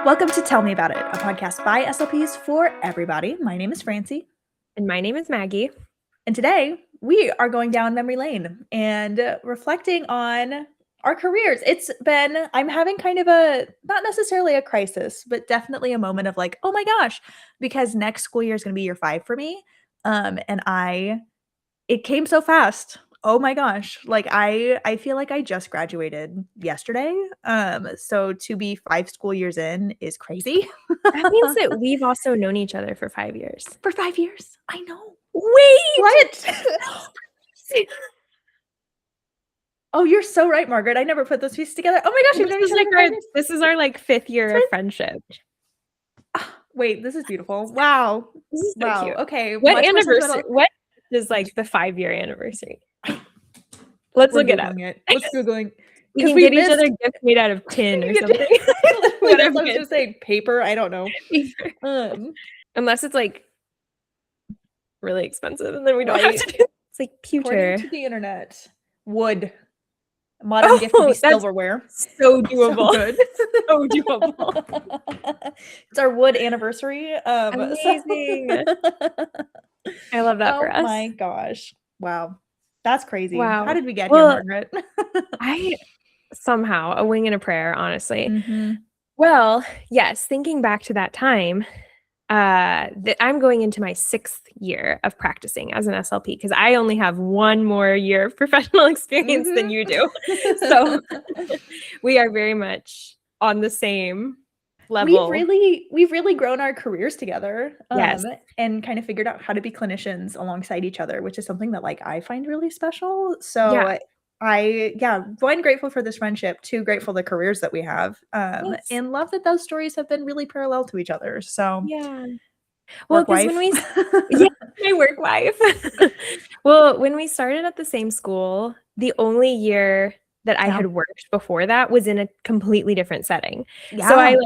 Welcome to Tell Me About It, a podcast by SLPs for everybody. My name is Francie. And my name is Maggie. And today we are going down memory lane and reflecting on our careers. I'm having kind of not necessarily a crisis, but definitely a moment of like, oh my gosh, because next school year is going to be year 5 for me. It came so fast. Oh my gosh. Like I feel like I just graduated yesterday. So to be 5 school years in is crazy. That means that we've also known each other for 5 years. For 5 years. I know. Wait! What? Oh, you're so right, Margaret. I never put those pieces together. Oh my gosh, this is our like 5th year of friendship. Wait, this is beautiful. Wow. This is so cute. Okay. What anniversary? What is like the 5-year anniversary? Let's look it up. Let's Googling. We can get each other gifts made out of tin or something. Whatever. I was gonna say paper. I don't know. Unless it's like really expensive, and then we don't have to do it. It's like pewter. According to the internet, wood. Modern gift would be silverware. So doable. So good. So doable. It's our wood anniversary. Amazing. I love that for us. Oh my gosh. Wow. That's crazy. Wow. How did we get here, Margaret? Somehow, a wing and a prayer, honestly. Mm-hmm. Well, yes, thinking back to that time, I'm going into my 6th year of practicing as an SLP because I only have 1 more year of professional experience than you do. So we are very much on the same level. We've really grown our careers together. Yes. And kind of figured out how to be clinicians alongside each other, which is something that like I find really special. So one, grateful for this friendship, 2, grateful the careers that we have, and love that those stories have been really parallel to each other. So well, because when we my work wife. Well, when we started at the same school, the only year that I had worked before that was in a completely different setting. So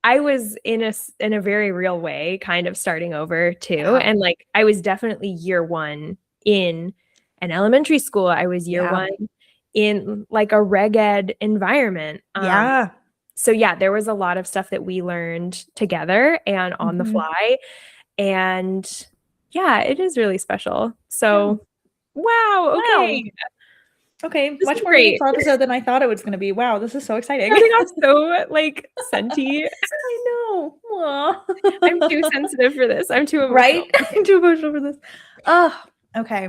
I was in a very real way kind of starting over too. And like I was definitely year 1 in an elementary school. I was year 1 in like a reg ed environment. So there was a lot of stuff that we learned together and on the fly. And it is really special. So wow. Okay, much more meaningful episode than I thought it was going to be. Wow, this is so exciting. I got so like senti. I know. Aww. I'm too sensitive for this. I'm too emotional. Right? I'm too emotional for this. Oh, okay.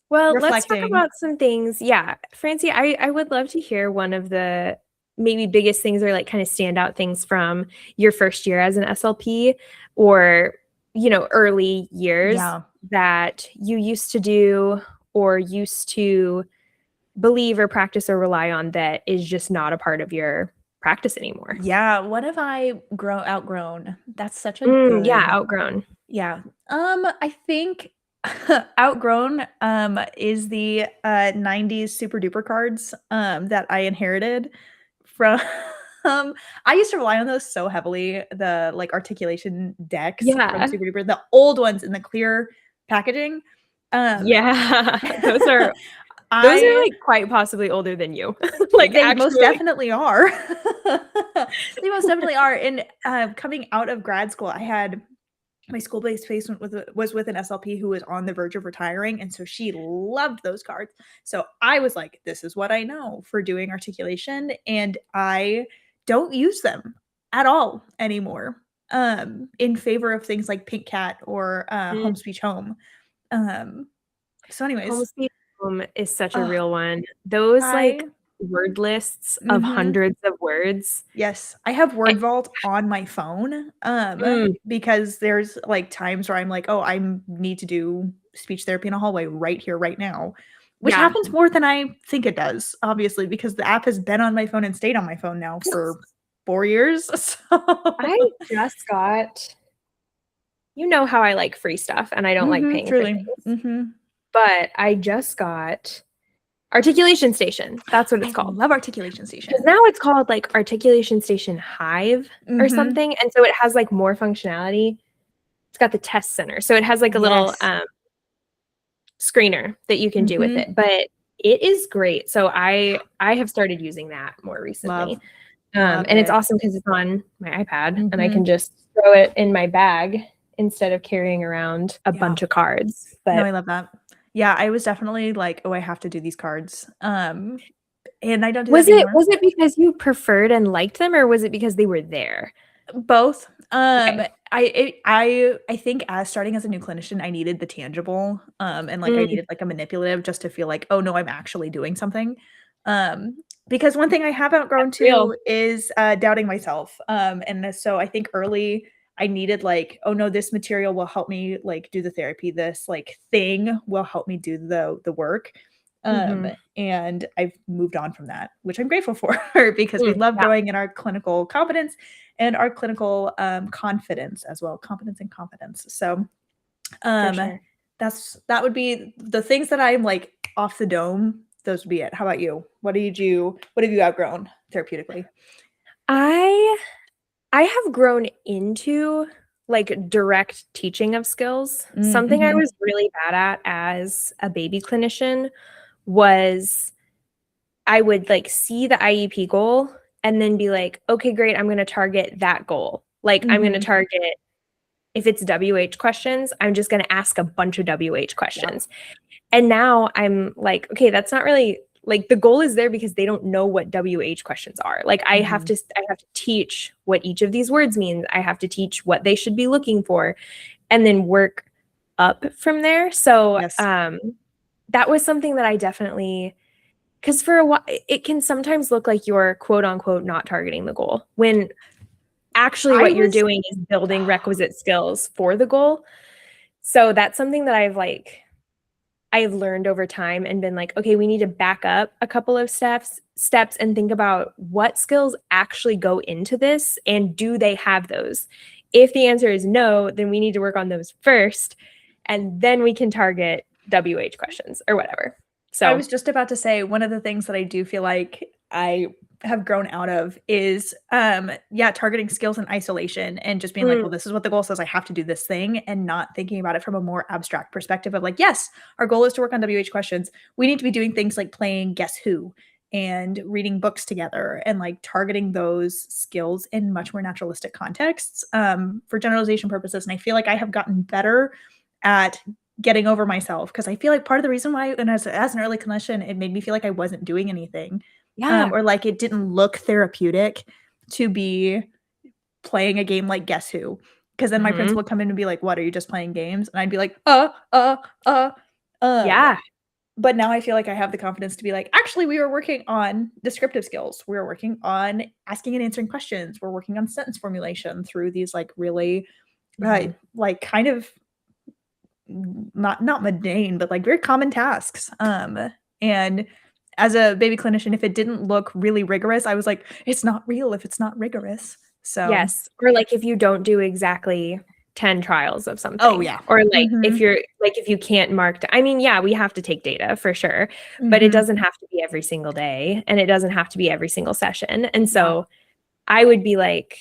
Well, let's talk about some things. Yeah, Francie, I would love to hear one of the maybe biggest things or like kind of standout things from your first year as an SLP or, early years that you used to do or used to believe or practice or rely on that is just not a part of your practice anymore. Yeah. What have I outgrown? That's such a good... outgrown. Yeah. I think outgrown is the 90s super duper cards that I inherited from I used to rely on those so heavily, the like articulation decks from Super Duper, the old ones in the clear packaging. Those are like quite possibly older than you. Like they most definitely are. They most definitely are. And coming out of grad school, I had my school-based placement was with an SLP who was on the verge of retiring, and so she loved those cards. So I was like, this is what I know for doing articulation, and I don't use them at all anymore in favor of things like Pink Cat or Home Speech Home. So anyways, Home Speech Home is such a real one. Those like word lists of hundreds of words. Yes, I have Word Vault on my phone because there's like times where I'm like, oh, I need to do speech therapy in a hallway right here, right now, which happens more than I think it does, obviously, because the app has been on my phone and stayed on my phone now for 4 years. So I just got, how I like free stuff and I don't like paying for things. But I just got Articulation Station. That's what it's called. I love Articulation Station. Because now it's called like Articulation Station Hive or something. And so it has like more functionality. It's got the test center. So it has like a little screener that you can do with it. But it is great. So I have started using that more recently. And it's awesome because it's on my iPad and I Mm-hmm. can just throw it in my bag instead of carrying around a bunch of cards. But no, I love that. Yeah, I was definitely like, oh, I have to do these cards. And I don't do that anymore. was it because you preferred and liked them, or was it because they were there? Both. Okay. I think as starting as a new clinician, I needed the tangible, and like I needed like a manipulative just to feel like, oh no, I'm actually doing something. Because one thing I have outgrown too is doubting myself. And so I think early I needed like, oh no, this material will help me like do the therapy. This like thing will help me do the work. And I've moved on from that, which I'm grateful for because we love growing in our clinical competence and our clinical confidence as well, competence and confidence. So that would be the things that I'm like off the dome. Those would be it. How about you? What have you outgrown therapeutically? I have grown into like direct teaching of skills. Something I was really bad at as a baby clinician was I would like see the IEP goal and then be like, okay, great, I'm going to target that goal. Like I'm going to target, if it's WH questions, I'm just going to ask a bunch of WH questions. And now I'm like, okay, that's not really like the goal is there because they don't know what WH questions are. Like I have to teach what each of these words means. I have to teach what they should be looking for and then work up from there. So that was something that I definitely, because for a while, it can sometimes look like you're quote unquote not targeting the goal when actually what you're doing is building requisite skills for the goal. So that's something that I've learned over time and been like, okay, we need to back up a couple of steps and think about what skills actually go into this and do they have those? If the answer is no, then we need to work on those first and then we can target WH questions or whatever. So I was just about to say one of the things that I do feel like I have grown out of is targeting skills in isolation and just being like, well, this is what the goal says, I have to do this thing, and not thinking about it from a more abstract perspective of like, yes, our goal is to work on WH questions. We need to be doing things like playing Guess Who and reading books together and like targeting those skills in much more naturalistic contexts for generalization purposes. And I feel like I have gotten better at getting over myself because I feel like part of the reason why, and as an early clinician, it made me feel like I wasn't doing anything. Or like it didn't look therapeutic to be playing a game like Guess Who. Because then my principal would come in and be like, what, are you just playing games? And I'd be like, yeah. But now I feel like I have the confidence to be like, actually, we were working on descriptive skills. We were working on asking and answering questions. We're working on sentence formulation through these like really like kind of not mundane, but like very common tasks. And as a baby clinician, if it didn't look really rigorous, I was like, it's not real if it's not rigorous. So yes. Or like if you don't do exactly 10 trials of something. Oh yeah. Or like if you're like, if you can't mark, I mean, yeah, we have to take data for sure, but it doesn't have to be every single day and it doesn't have to be every single session. And so I would be like,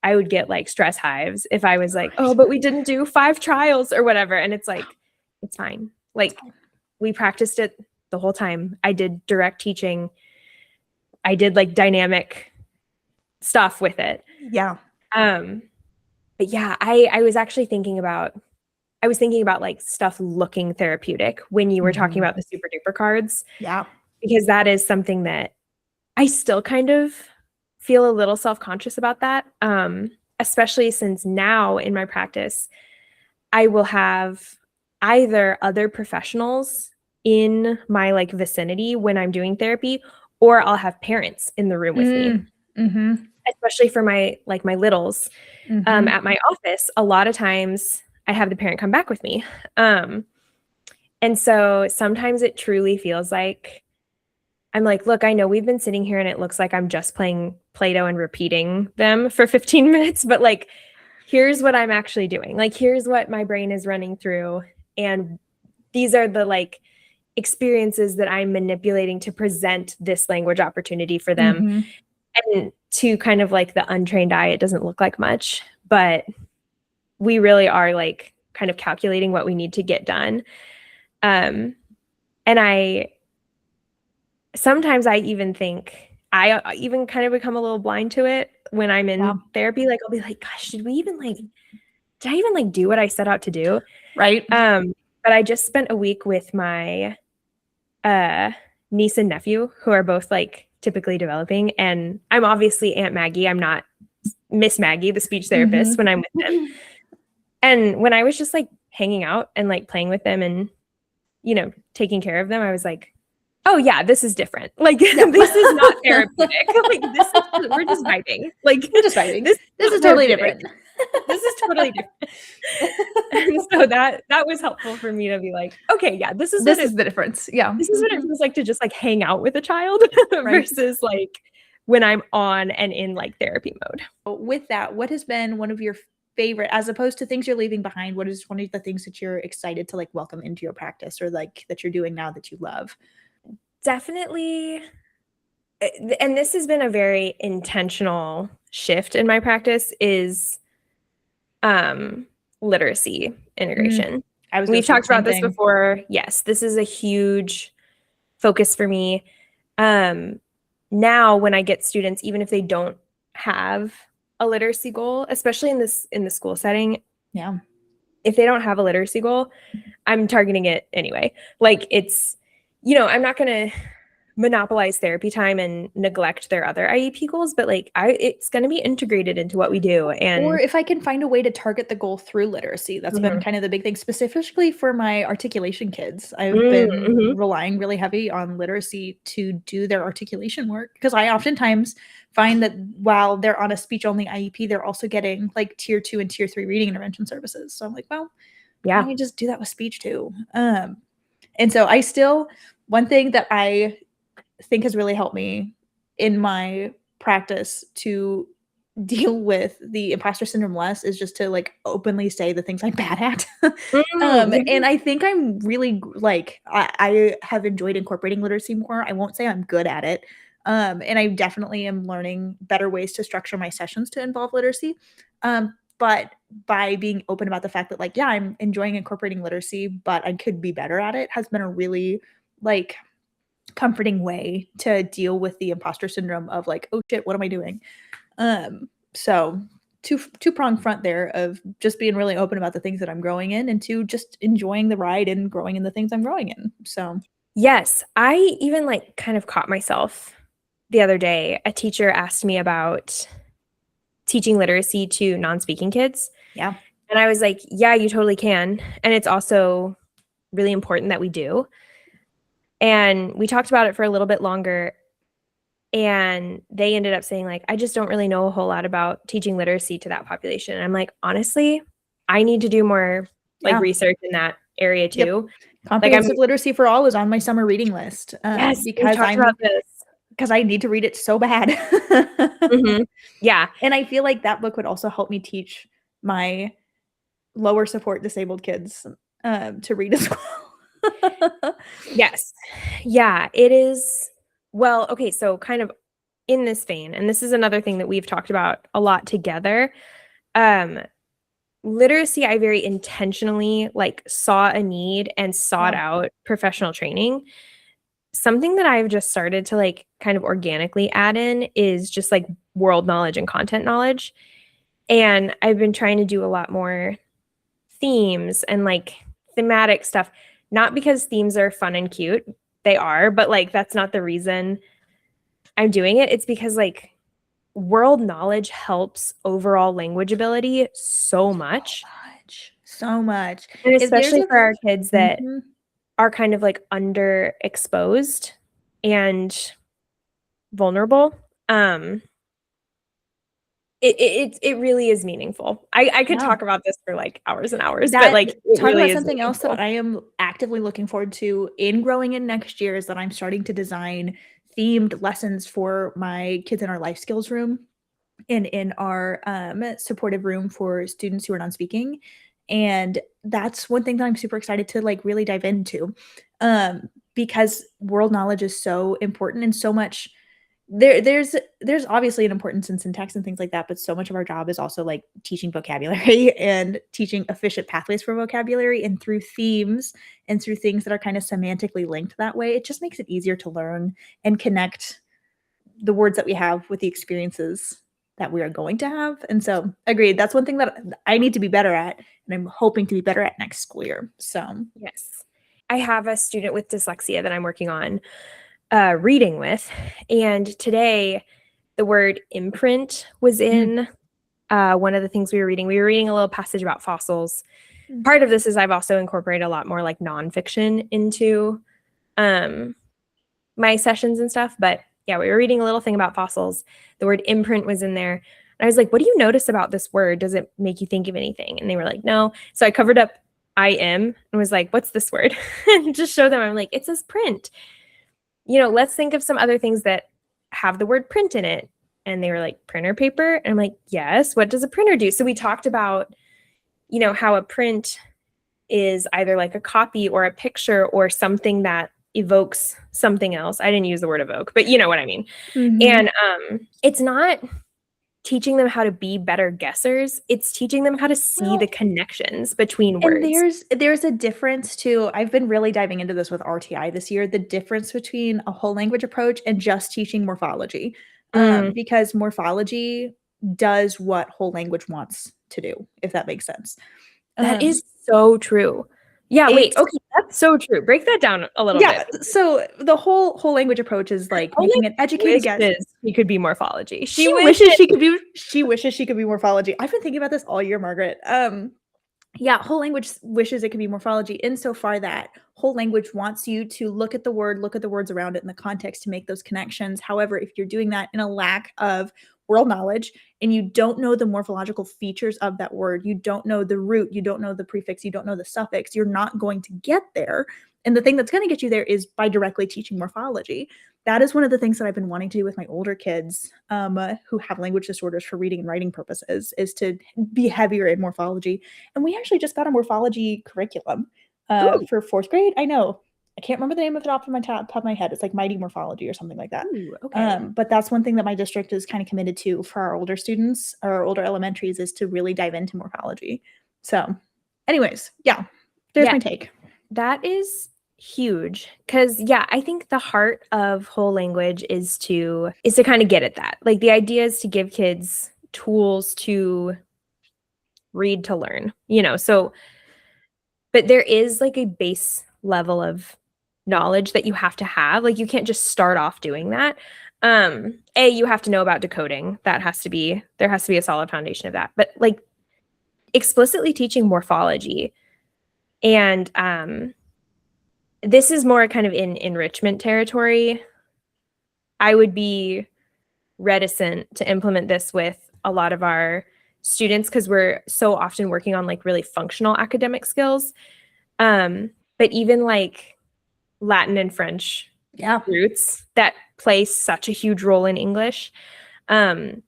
I would get like stress hives if I was like, oh, but we didn't do 5 trials or whatever. And it's like, it's fine. Like we practiced it the whole time. I did direct teaching. I did like dynamic stuff with it. Yeah. But yeah, I was actually thinking about like stuff looking therapeutic when you were talking about the super duper cards. Yeah. Because that is something that I still kind of feel a little self-conscious about that. Especially since now in my practice, I will have either other professionals in my like vicinity when I'm doing therapy, or I'll have parents in the room with me. Especially for my littles at my office, a lot of times I have the parent come back with me. And so sometimes it truly feels like I'm like, look, I know we've been sitting here and it looks like I'm just playing Play-Doh and repeating them for 15 minutes, but like, here's what I'm actually doing. Like, here's what my brain is running through. And these are the like experiences that I'm manipulating to present this language opportunity for them. And to kind of like the untrained eye, it doesn't look like much, but we really are like kind of calculating what we need to get done. And sometimes I even think I even kind of become a little blind to it when I'm in therapy. Like, I'll be like, gosh, did I even like do what I set out to do? Right. But I just spent a week with my niece and nephew, who are both like typically developing. And I'm obviously Aunt Maggie. I'm not Miss Maggie, the speech therapist, when I'm with them. And when I was just like hanging out and like playing with them and, you know, taking care of them, I was like, oh yeah, this is different. Like this is not therapeutic. Like we're just vibing. Like we're just vibing. This is totally different. This is totally different. And so that was helpful for me to be like, okay, yeah, this is the difference. Yeah. This is what it feels like to just like hang out with a child versus like when I'm on and in like therapy mode. With that, what has been one of your favorite, as opposed to things you're leaving behind, what is one of the things that you're excited to like welcome into your practice, or like that you're doing now that you love? Definitely. And this has been a very intentional shift in my practice, is literacy integration. We've talked about this before. Yes, this is a huge focus for me. Now when I get students, even if they don't have a literacy goal, especially in the school setting, if they don't have a literacy goal, I'm targeting it anyway. Like, it's, you know, I'm not going to monopolize therapy time and neglect their other IEP goals, but like it's going to be integrated into what we do. And or if I can find a way to target the goal through literacy, that's been kind of the big thing, specifically for my articulation kids. I've been relying really heavy on literacy to do their articulation work, because I oftentimes find that while they're on a speech only IEP, they're also getting like tier 2 and tier 3 reading intervention services. So I'm like, well, yeah, let me just do that with speech too. And so one thing that I think has really helped me in my practice to deal with the imposter syndrome less is just to like openly say the things I'm bad at. And I think I'm really like, I have enjoyed incorporating literacy more. I won't say I'm good at it. And I definitely am learning better ways to structure my sessions to involve literacy. But by being open about the fact that like, yeah, I'm enjoying incorporating literacy, but I could be better at it, has been a really like comforting way to deal with the imposter syndrome of like, oh shit, what am I doing? So two-pronged front there of just being really open about the things that I'm growing in, and two, just enjoying the ride and growing in the things I'm growing in. So yes, I even like kind of caught myself the other day. A teacher asked me about teaching literacy to non-speaking kids. Yeah. And I was like, yeah, you totally can. And it's also really important that we do. And we talked about it for a little bit longer, and they ended up saying like, I just don't really know a whole lot about teaching literacy to that population. And I'm like, honestly, I need to do more like research in that area too. Comprehensive literacy for all is on my summer reading list. Yes, because because I need to read it so bad. Yeah. And I feel like that book would also help me teach my lower support disabled kids to read as well. Yes. Yeah, it is. Well, okay, so kind of in this vein, and this is another thing that we've talked about a lot together. Literacy, I very intentionally like saw a need and sought out professional training. Something that I've just started to like kind of organically add in is just like world knowledge and content knowledge. And I've been trying to do a lot more themes and like thematic stuff, not because themes are fun and cute. They are, but like that's not the reason I'm doing it. It's because like world knowledge helps overall language ability so much. And especially for our kids that are kind of like underexposed and vulnerable. It really is meaningful. I could talk about this for like hours and hours, but like talk about something else that I am actively looking forward to in growing in next year is that I'm starting to design themed lessons for my kids in our life skills room and in our supportive room for students who are non-speaking. And that's one thing that I'm super excited to like really dive into, because world knowledge is so important, and so much there's obviously an importance in syntax and things like that, but so much of our job is also like teaching vocabulary and teaching efficient pathways for vocabulary, and through themes and through things that are kind of semantically linked that way, it just makes it easier to learn and connect the words that we have with the experiences that we are going to have. And so agreed. That's one thing that I need to be better at, and I'm hoping to be better at next school year. So yes. I have a student with dyslexia that I'm working on reading with. And today the word imprint was in one of the things we were reading. We were reading a little passage about fossils. Part of this is I've also incorporated a lot more like nonfiction into my sessions and stuff. But yeah, we were reading a little thing about fossils. The word imprint was in there. And I was like, what do you notice about this word? Does it make you think of anything? And they were like, no. So I covered up I am and was like, what's this word? And just show them. I'm like, it says print. Let's think of some other things that have the word print in it. And they were like, printer paper? And I'm like, yes. What does a printer do? So we talked about, how a print is either like a copy or a picture or something that evokes something else. I didn't use the word evoke, but you know what I mean. And it's not teaching them how to be better guessers. It's teaching them how to see the connections between words. And there's a difference too. I've been really diving into this with RTI this year, the difference between a whole language approach and just teaching morphology. Because morphology does what whole language wants to do, if that makes sense. That is so true. Yeah, wait. Okay, that's so true. Break that down a little bit. So the whole language approach is like making an educated guess. She could be morphology. She wishes she could be morphology. I've been thinking about this all year, Margaret. Whole language wishes it could be morphology insofar that whole language wants you to look at the words around it in the context to make those connections. However, if you're doing that in a lack of world knowledge and you don't know the morphological features of that word, you don't know the root, you don't know the prefix, you don't know the suffix, you're not going to get there. And the thing that's going to get you there is by directly teaching morphology. That is one of the things that I've been wanting to do with my older kids who have language disorders for reading and writing purposes, is to be heavier in morphology. And we actually just got a morphology curriculum for 4th grade. I know. I can't remember the name of it off of top of my head. It's like Mighty Morphology or something like that. Ooh, okay. But that's one thing that my district is kind of committed to for our older students, our older elementaries, is to really dive into morphology. So anyways, there's my take. That is huge. Because I think the heart of whole language is to kind of get at that. Like the idea is to give kids tools to read to learn, so, but there is like a base level of knowledge that you have to have. Like you can't just start off doing that. You have to know about decoding. There has to be a solid foundation of that. But like explicitly teaching morphology, and this is more kind of in enrichment territory. I would be reticent to implement this with a lot of our students because we're so often working on like really functional academic skills. But even like Latin and French roots that play such a huge role in English. I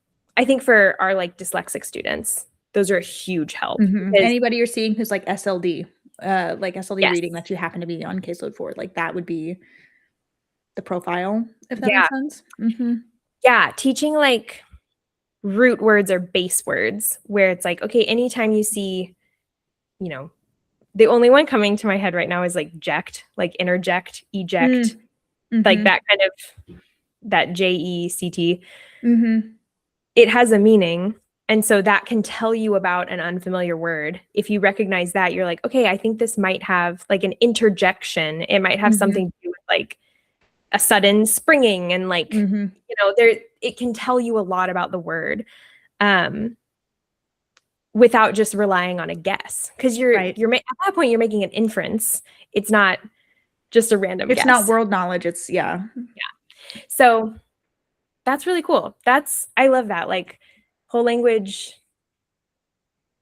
think for our like dyslexic students, those are a huge help. Anybody you're seeing who's like SLD, reading that you happen to be on caseload for, like that would be the profile, if that makes sense. Yeah, teaching like root words or base words where it's like, okay, anytime you see, the only one coming to my head right now is like ject, like interject, eject, like that kind of, that JECT. It has a meaning. And so that can tell you about an unfamiliar word. If you recognize that, you're like, okay, I think this might have like an interjection. It might have something to do with like a sudden springing and like, it can tell you a lot about the word. Without just relying on a guess, because you're at that point you're making an inference. It's not just a random guess. It's not world knowledge. It's So that's really cool. I love that. Like whole language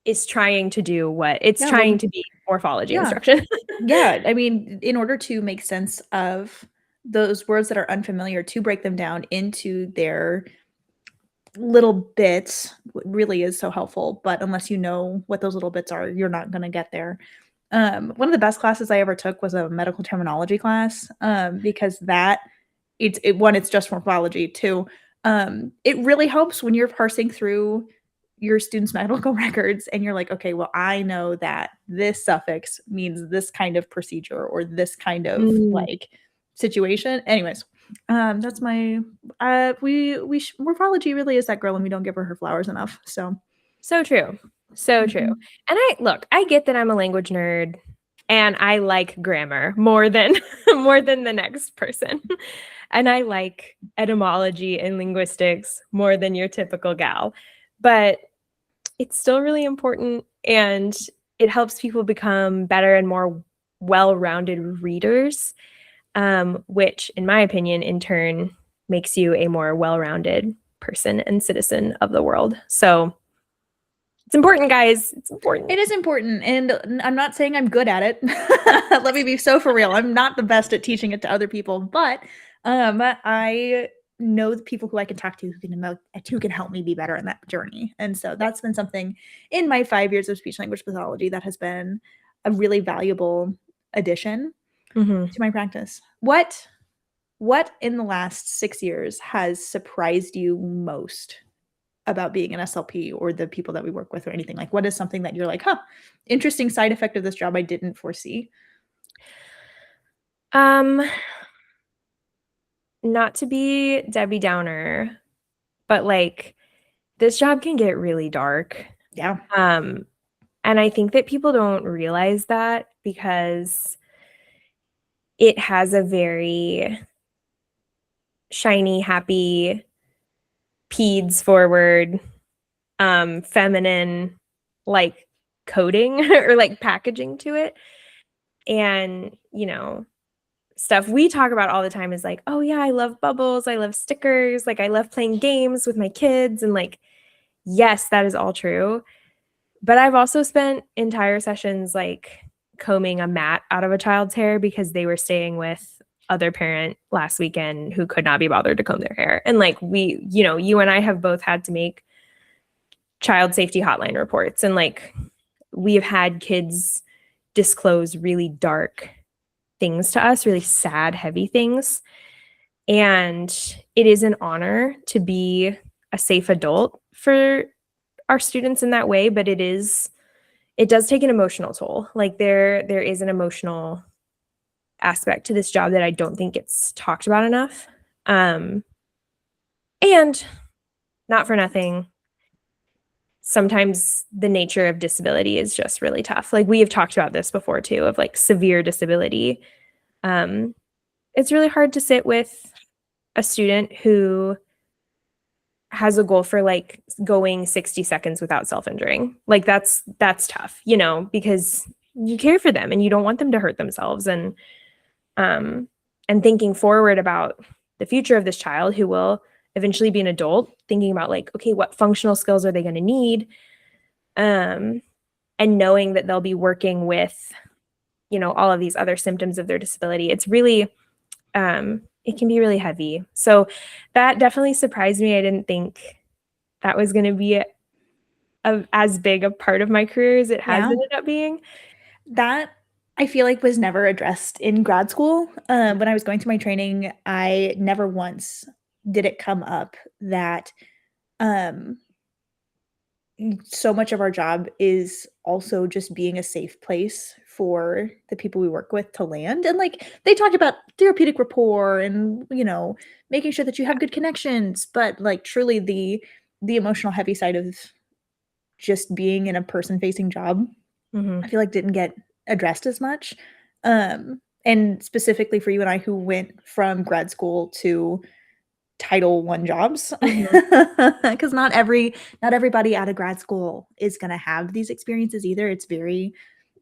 is trying to do what it's trying to be morphology instruction. I mean, in order to make sense of those words that are unfamiliar, to break them down into their little bits really is so helpful. But unless you know what those little bits are, you're not going to get there. One of the best classes I ever took was a medical terminology class, because it's just morphology. Two, it really helps when you're parsing through your students' medical records and you're like, okay, well, I know that this suffix means this kind of procedure or this kind of like situation. Anyways, That's my morphology really is that girl, and we don't give her flowers enough. So true. So true. And I get that I'm a language nerd and I like grammar more than the next person. And I like etymology and linguistics more than your typical gal. But it's still really important, and it helps people become better and more well-rounded readers, which, in my opinion, in turn makes you a more well-rounded person and citizen of the world. So it's important, guys. It's important. It is important. And I'm not saying I'm good at it. Let me be so for real. I'm not the best at teaching it to other people, but I know the people who I can talk to who can help me be better in that journey. And so that's been something in my 5 years of speech language pathology that has been a really valuable addition to my practice. What in the last 6 years has surprised you most about being an SLP or the people that we work with or anything? Like, what is something that you're like, interesting side effect of this job I didn't foresee? Not to be Debbie Downer, but like this job can get really dark. Yeah. And I think that people don't realize that because it has a very shiny, happy, peds forward, feminine like coding or like packaging to it. And, stuff we talk about all the time is like, oh yeah, I love bubbles, I love stickers, like I love playing games with my kids. And like, yes, that is all true. But I've also spent entire sessions like combing a mat out of a child's hair because they were staying with other parent last weekend who could not be bothered to comb their hair. And like you and I have both had to make child safety hotline reports, and like we have had kids disclose really dark things to us, really sad, heavy things. And it is an honor to be a safe adult for our students in that way, but it does take an emotional toll. Like there is an emotional aspect to this job that I don't think gets talked about enough. And not for nothing, sometimes the nature of disability is just really tough. Like we have talked about this before too, of like severe disability. It's really hard to sit with a student who has a goal for like going 60 seconds without self-injuring. Like that's tough, because you care for them and you don't want them to hurt themselves. And thinking forward about the future of this child who will eventually be an adult, thinking about like, okay, what functional skills are they going to need? And knowing that they'll be working with, all of these other symptoms of their disability. It's really, it can be really heavy. So that definitely surprised me. I didn't think that was going to be as big a part of my career as it has ended up being. That I feel like was never addressed in grad school. When I was going through my training, I never once did it come up that so much of our job is also just being a safe place for the people we work with to land. And like they talk about therapeutic rapport and making sure that you have good connections, but like truly the emotional heavy side of just being in a person facing job, I feel like didn't get addressed as much. And specifically for you and I who went from grad school to Title I jobs, because not everybody out of grad school is going to have these experiences either. It's very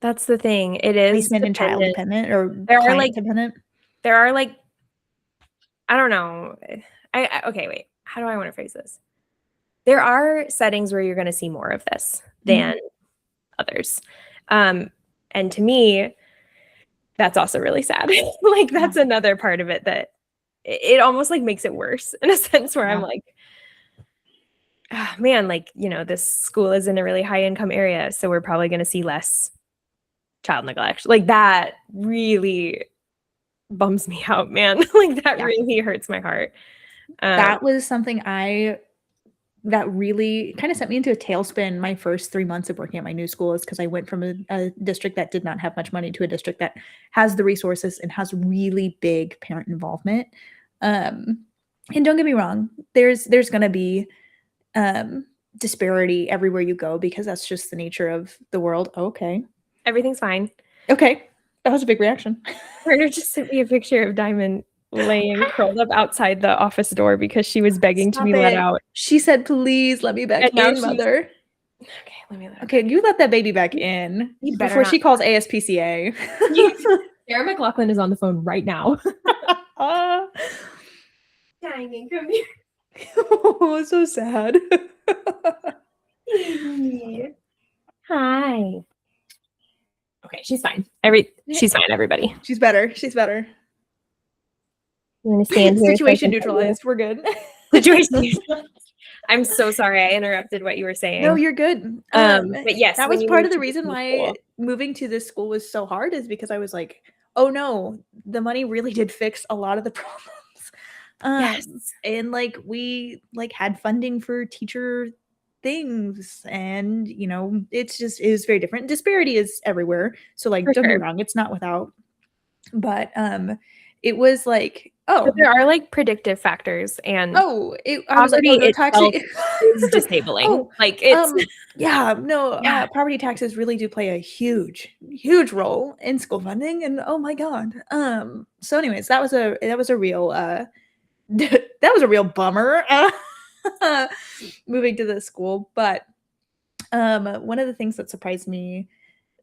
that's the thing. It is placement and child dependent or client dependent. There are like, I don't know. Okay, wait. How do I want to phrase this? There are settings where you're going to see more of this than others. And to me, that's also really sad. Like that's another part of it that it almost like makes it worse in a sense where I'm like, oh, man, like, this school is in a really high income area. So we're probably going to see less child neglect. Like that really bums me out, man. Like that really hurts my heart. That was something that really kind of sent me into a tailspin my first 3 months of working at my new school, is because I went from a district that did not have much money to a district that has the resources and has really big parent involvement. And don't get me wrong, there's going to be disparity everywhere you go because that's just the nature of the world. Okay. Everything's fine. Okay. That was a big reaction. Turner just sent me a picture of Diamond laying curled up outside the office door because she was begging to be let out. She said, please let me back in, mother. Okay, let me let her Okay, you let that baby back in before she calls ASPCA. Sarah McLaughlin is on the phone right now. Diamond, come here. Oh, so sad. Hi. Okay, she's fine. She's fine, everybody. She's better. She's better. I'm gonna stand here. Situation neutralized. We're good. Situation neutralized. I'm so sorry I interrupted what you were saying. No, you're good. But yes, that was part of the reason why moving to this school was so hard, is because I was like, oh no, the money really did fix a lot of the problems. Yes. And like we like had funding for teacher things, and you know, it is very different. Disparity is everywhere. So like, don't get me wrong, it's not without, but it was like, but there are like predictive factors, and I was like, oh, no, toxic is disabling. Like it's property taxes really do play a huge role in school funding, and oh my god. So anyways, that was a real that was a real bummer moving to this school. But one of the things that surprised me,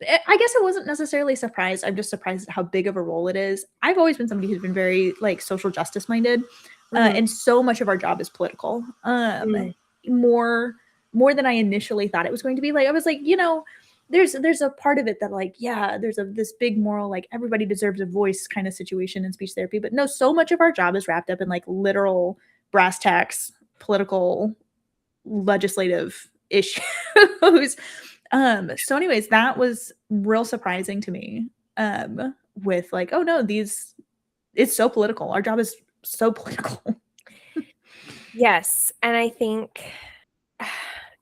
I guess I wasn't necessarily surprised. I'm just surprised at how big of a role it is. I've always been somebody who's been very like social justice minded, and so much of our job is political. More than I initially thought it was going to be. Like I was like, you know, there's a part of it that like, yeah, there's this big moral like everybody deserves a voice kind of situation in speech therapy. But no, so much of our job is wrapped up in like literal brass tacks, political, legislative issues. So anyways, that was real surprising to me. With like, oh no, it's so political. Our job is so political. Yes. And I think,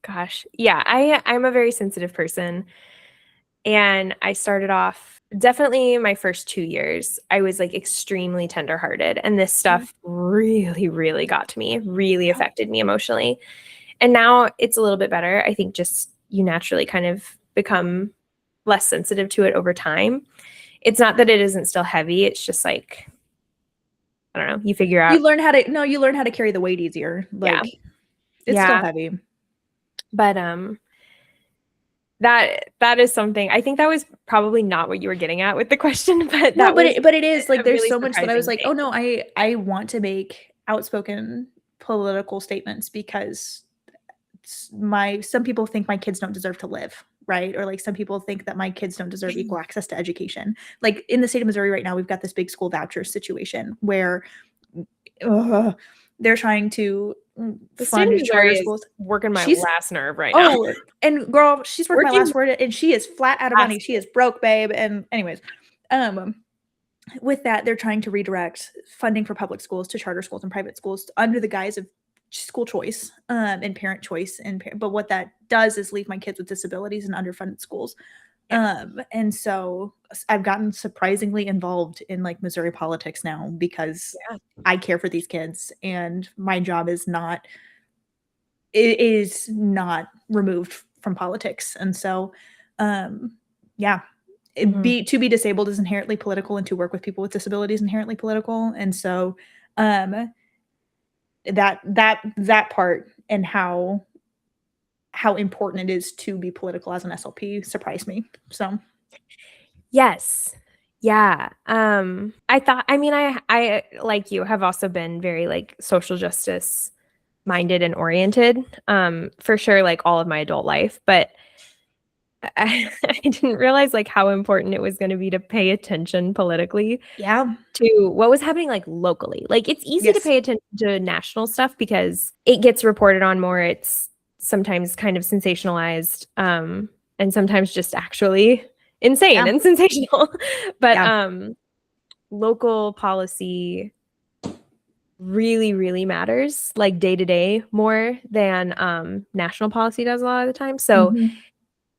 gosh, yeah, I'm a very sensitive person. And I started off, definitely my first 2 years, I was like extremely tenderhearted. And this stuff really, really got to me, really affected me emotionally. And now it's a little bit better. I think just you naturally kind of become less sensitive to it over time. It's not that it isn't still heavy. It's just like, I don't know, you figure out. You learn how to carry the weight easier. Like, it's still heavy. But that is something, I think that was probably not what you were getting at with the question, but it is like, there's really so much that I was like, oh no, I want to make outspoken political statements because some people think my kids don't deserve to live, right? Or like some people think that my kids don't deserve equal access to education. Like in the state of Missouri right now, we've got this big school voucher situation where they're trying to fund charter schools. Working my last nerve right now. Oh, and girl, she's working my last word, and she is flat out of money. She is broke, babe. And anyways, with that, they're trying to redirect funding for public schools to charter schools and private schools under the guise of school choice and parent choice. But what that does is leave my kids with disabilities in underfunded schools. And so I've gotten surprisingly involved in like Missouri politics now because I care for these kids, and my job is not removed from politics. And so to be disabled is inherently political, and to work with people with disabilities is inherently political. And so that part and how important it is to be political as an SLP surprised me. So yes. Yeah. I like you have also been very like social justice minded and oriented, for sure, like all of my adult life, but I didn't realize like how important it was going to be to pay attention politically to what was happening like locally. Like it's easy to pay attention to national stuff because it gets reported on more. It's sometimes kind of sensationalized, and sometimes just actually insane and sensational. But local policy really, really matters, like day to day, more than national policy does a lot of the time. So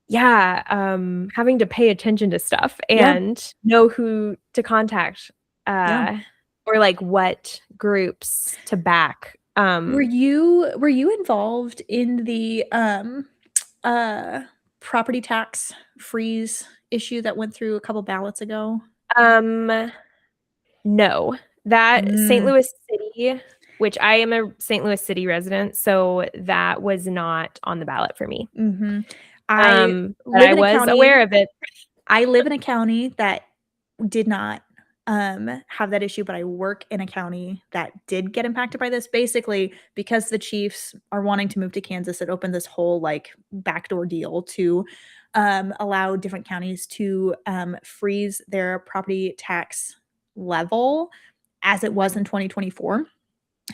having to pay attention to stuff and know who to contact or like what groups to back. Were you involved in the property tax freeze issue that went through a couple ballots ago? No. That St. Louis City, which I am a St. Louis City resident, so that was not on the ballot for me. I but I was aware of it. I live in a county that did not have that issue, but I work in a county that did get impacted by this. Basically, because the Chiefs are wanting to move to Kansas, it opened this whole like backdoor deal to allow different counties to freeze their property tax level as it was in 2024.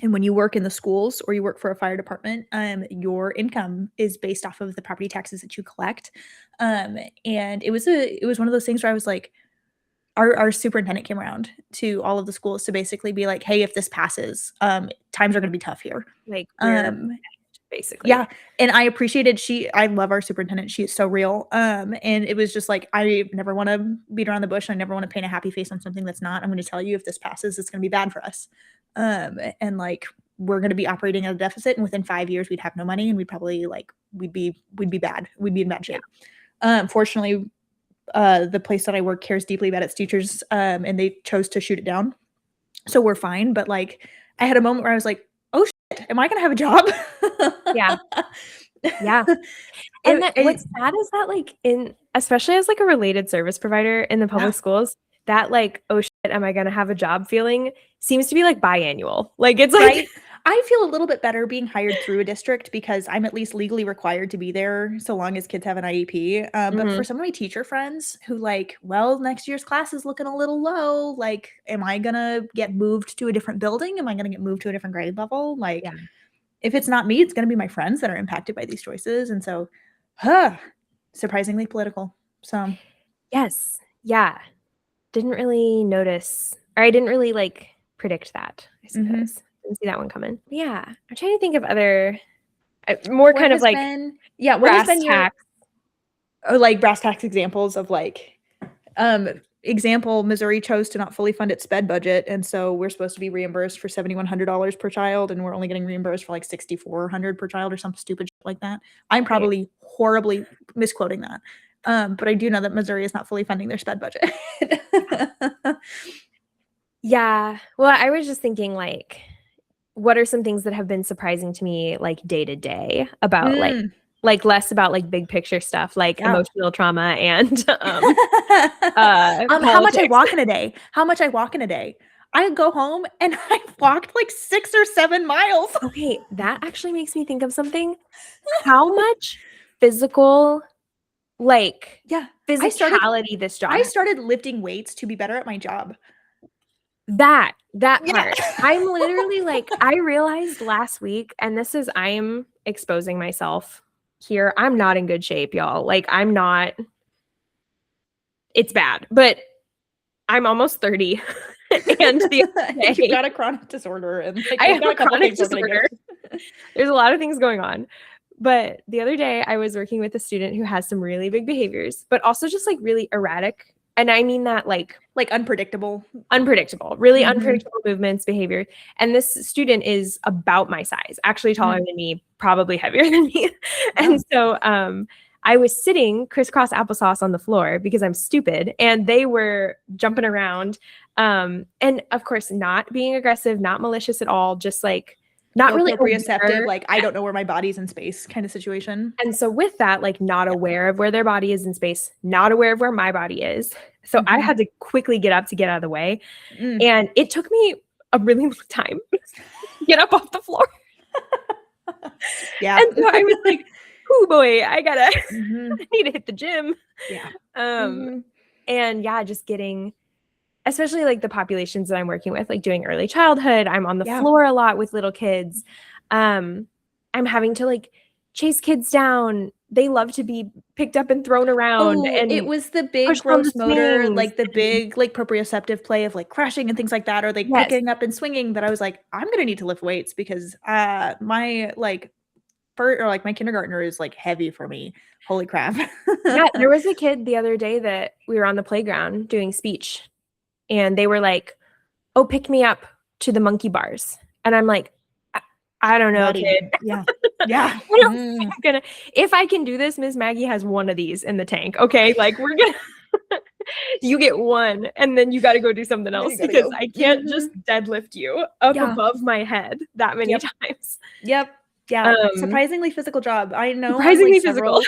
And when you work in the schools or you work for a fire department, your income is based off of the property taxes that you collect. And it was one of those things where I was like, our superintendent came around to all of the schools to basically be like, hey, if this passes, times are going to be tough here. Like, basically. Yeah. And I appreciated I love our superintendent. She is so real. And it was just like, I never want to beat around the bush. I never want to paint a happy face on something that's not. I'm going to tell you, if this passes, it's going to be bad for us. And like, we're going to be operating at a deficit, and within 5 years we'd have no money, and we'd probably like, we'd be bad. We'd be in bad shape. Fortunately, the place that I work cares deeply about its teachers, and they chose to shoot it down. So we're fine. But like, I had a moment where I was like, oh shit, am I going to have a job? Yeah. Yeah. And what's sad is that like especially as like a related service provider in the public schools, that like, oh shit, am I going to have a job feeling seems to be like biannual. Like it's like, right? I feel a little bit better being hired through a district because I'm at least legally required to be there so long as kids have an IEP. But for some of my teacher friends who like, well, next year's class is looking a little low. Like, am I going to get moved to a different building? Am I going to get moved to a different grade level? Like, if it's not me, it's going to be my friends that are impacted by these choices. And so, surprisingly political. So, yes. Yeah. Didn't really notice, or I didn't really like predict that, I suppose. Didn't see that one coming. Yeah. I'm trying to think of other more kind of like brass tax. Or like brass tax examples of like example, Missouri chose to not fully fund its sped budget, and so we're supposed to be reimbursed for $7,100 per child, and we're only getting reimbursed for like $6,400 per child or something stupid like that. I'm probably horribly misquoting that. But I do know that Missouri is not fully funding their sped budget. Yeah. Well, I was just thinking like, what are some things that have been surprising to me like day to day about like less about like big picture stuff, like emotional trauma and how much I walk in a day. I go home and I walked like 6 or 7 miles. Okay, that actually makes me think of something. How much physical physicality this job. I started lifting weights to be better at my job. That part. I'm literally like, I realized last week, and I am exposing myself here. I'm not in good shape, y'all. Like I'm not, it's bad, but I'm almost 30. And you've got a chronic disorder, and like, I have a chronic disorder. There's a lot of things going on. But the other day I was working with a student who has some really big behaviors, but also just like really erratic. And I mean that like unpredictable, really unpredictable movements, behavior. And this student is about my size, actually taller than me, probably heavier than me. And so I was sitting crisscross applesauce on the floor because I'm stupid, and they were jumping around. And of course, not being aggressive, not malicious at all, just like not really proprioceptive, like I don't know where my body's in space kind of situation. And so with that, like not aware of where their body is in space, not aware of where my body is. So I had to quickly get up to get out of the way. And it took me a really long time to get up off the floor. And so I was like, oh boy, I need to hit the gym. And just getting, especially like the populations that I'm working with, like doing early childhood, I'm on the floor a lot with little kids. I'm having to like chase kids down. They love to be picked up and thrown around. And it was the big gross motor, like the big like proprioceptive play of like crashing and things like that, or like picking up and swinging, that I was like, I'm gonna need to lift weights because my my kindergartner is like heavy for me. Holy crap. There was a kid the other day that we were on the playground doing speech, and they were like, oh, pick me up to the monkey bars. And I'm like, I don't know, Buddy. kid. Yeah. Yeah. If I can do this, Miss Maggie has one of these in the tank. Okay. Like we're going to, you get one and then you got to go do something else because I can't just deadlift you up above my head that many times. Yep. Yeah. Surprisingly physical job. I know. Surprisingly physical.